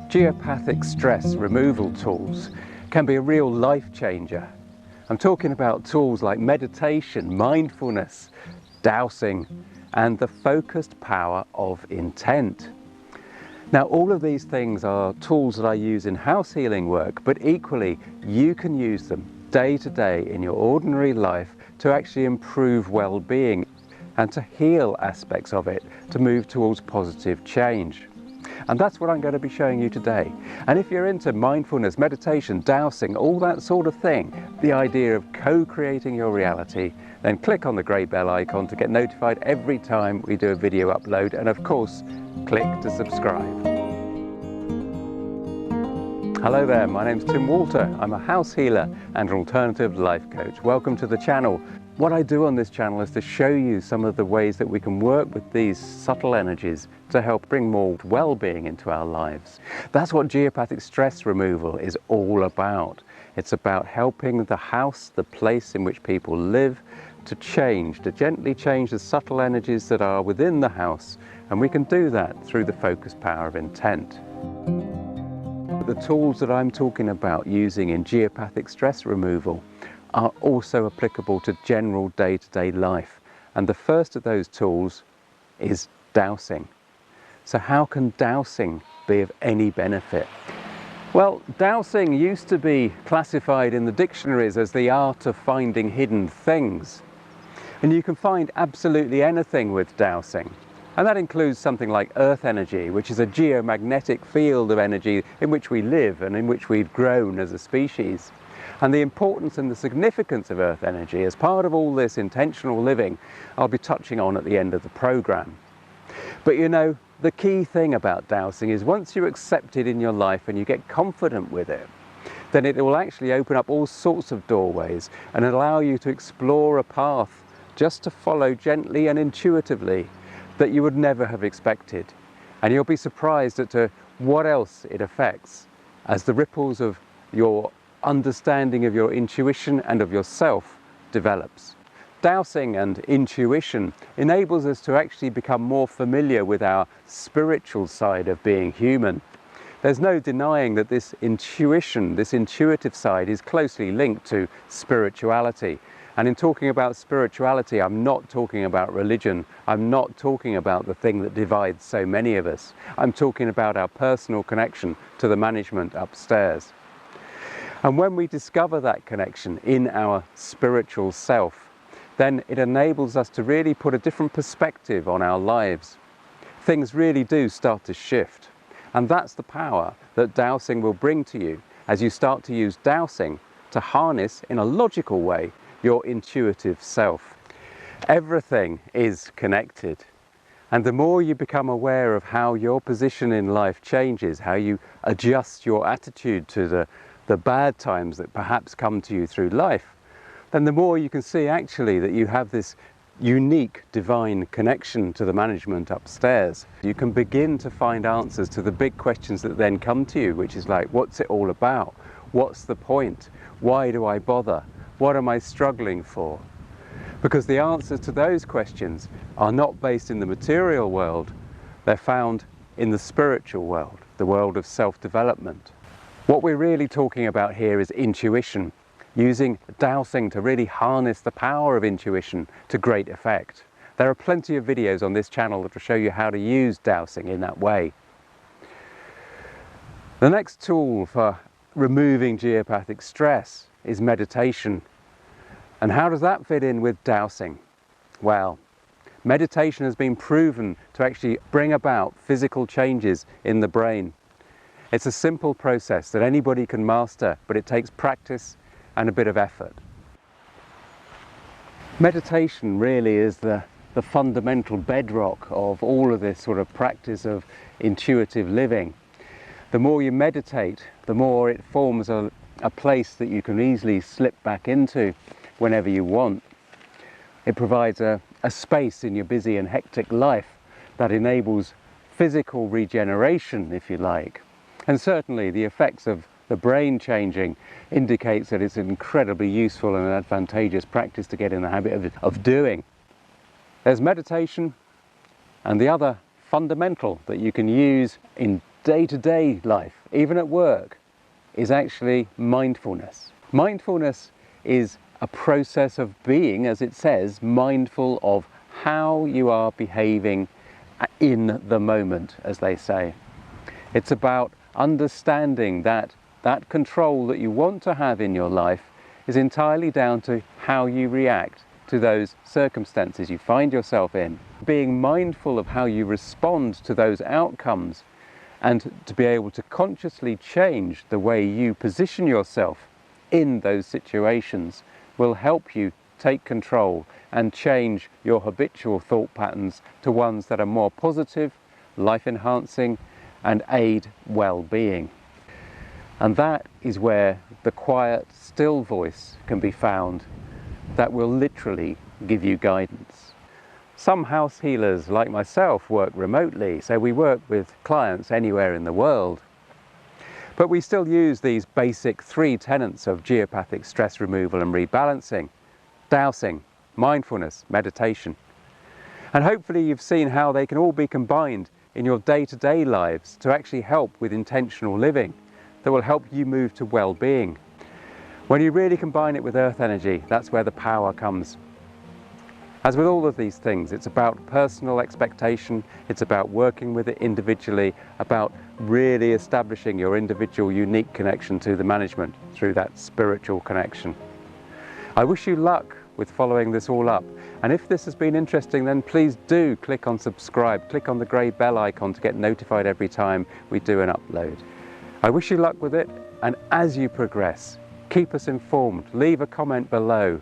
Geopathic stress removal tools can be a real life changer. I'm talking about tools like meditation, mindfulness, dowsing, and the focused power of intent. Now, all of these things are tools that I use in house healing work, but equally you can use them day to day in your ordinary life to actually improve well-being and to heal aspects of it, to move towards positive change. And that's what I'm going to be showing you today. And if you're into mindfulness, meditation, dowsing, all that sort of thing, the idea of co-creating your reality, then click on the grey bell icon to get notified every time we do a video upload, and of course, click to subscribe. Hello there, my name's Tim Walter. I'm a house healer and an alternative life coach. Welcome to the channel. What I do on this channel is to show you some of the ways that we can work with these subtle energies to help bring more well-being into our lives. That's what geopathic stress removal is all about. It's about helping the house, the place in which people live, to change, to gently change the subtle energies that are within the house. And we can do that through the focused power of intent. The tools that I'm talking about using in geopathic stress removal are also applicable to general day-to-day life. And the first of those tools is dowsing. So how can dowsing be of any benefit? Well, dowsing used to be classified in the dictionaries as the art of finding hidden things. And you can find absolutely anything with dowsing. And that includes something like earth energy, which is a geomagnetic field of energy in which we live and in which we've grown as a species. And the importance and the significance of earth energy as part of all this intentional living, I'll be touching on at the end of the program. But you know, the key thing about dowsing is once you accept it in your life and you get confident with it, then it will actually open up all sorts of doorways and allow you to explore a path just to follow gently and intuitively that you would never have expected. And you'll be surprised at what else it affects as the ripples of your understanding of your intuition and of yourself develops. Dowsing and intuition enables us to actually become more familiar with our spiritual side of being human. There's no denying that this intuition, this intuitive side, is closely linked to spirituality. And in talking about spirituality, I'm not talking about religion. I'm not talking about the thing that divides so many of us. I'm talking about our personal connection to the management upstairs. And when we discover that connection in our spiritual self, then it enables us to really put a different perspective on our lives. Things really do start to shift. And that's the power that dowsing will bring to you as you start to use dowsing to harness, in a logical way, your intuitive self. Everything is connected. And the more you become aware of how your position in life changes, how you adjust your attitude to the bad times that perhaps come to you through life, then the more you can see actually that you have this unique divine connection to the management upstairs. You can begin to find answers to the big questions that then come to you, which is like, what's it all about? What's the point? Why do I bother? What am I struggling for? Because the answers to those questions are not based in the material world. They're found in the spiritual world, the world of self-development. What we're really talking about here is intuition, using dowsing to really harness the power of intuition to great effect. There are plenty of videos on this channel that will show you how to use dowsing in that way. The next tool for removing geopathic stress is meditation. And how does that fit in with dowsing? Well, meditation has been proven to actually bring about physical changes in the brain. It's a simple process that anybody can master, but it takes practice and a bit of effort. Meditation really is the fundamental bedrock of all of this sort of practice of intuitive living. The more you meditate, the more it forms a place that you can easily slip back into whenever you want. It provides a space in your busy and hectic life that enables physical regeneration, if you like. And certainly the effects of the brain changing indicates that it's an incredibly useful and advantageous practice to get in the habit of doing. There's meditation, and the other fundamental that you can use in day-to-day life, even at work, is actually mindfulness. Mindfulness is a process of being, as it says, mindful of how you are behaving in the moment, as they say. It's about understanding that that control that you want to have in your life is entirely down to how you react to those circumstances you find yourself in. Being mindful of how you respond to those outcomes, and to be able to consciously change the way you position yourself in those situations will help you take control and change your habitual thought patterns to ones that are more positive, life-enhancing, and aid well-being. And that is where the quiet, still voice can be found that will literally give you guidance. Some house healers, like myself, work remotely, so we work with clients anywhere in the world. But we still use these basic 3 tenets of geopathic stress removal and rebalancing: dowsing, mindfulness, meditation. And hopefully you've seen how they can all be combined in your day-to-day lives to actually help with intentional living that will help you move to well-being. When you really combine it with earth energy, that's where the power comes. As with all of these things, it's about personal expectation, it's about working with it individually, about really establishing your individual unique connection to the management through that spiritual connection. I wish you luck with following this all up, and if this has been interesting, then please do click on subscribe, click on the grey bell icon to get notified every time we do an upload. I wish you luck with it, and as you progress, keep us informed, leave a comment below,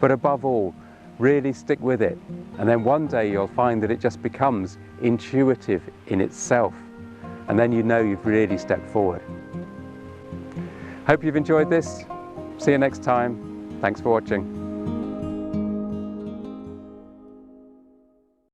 but above all, really stick with it, and then one day you'll find that it just becomes intuitive in itself, and then you know you've really stepped forward. Hope you've enjoyed this. See you next time. Thanks for watching.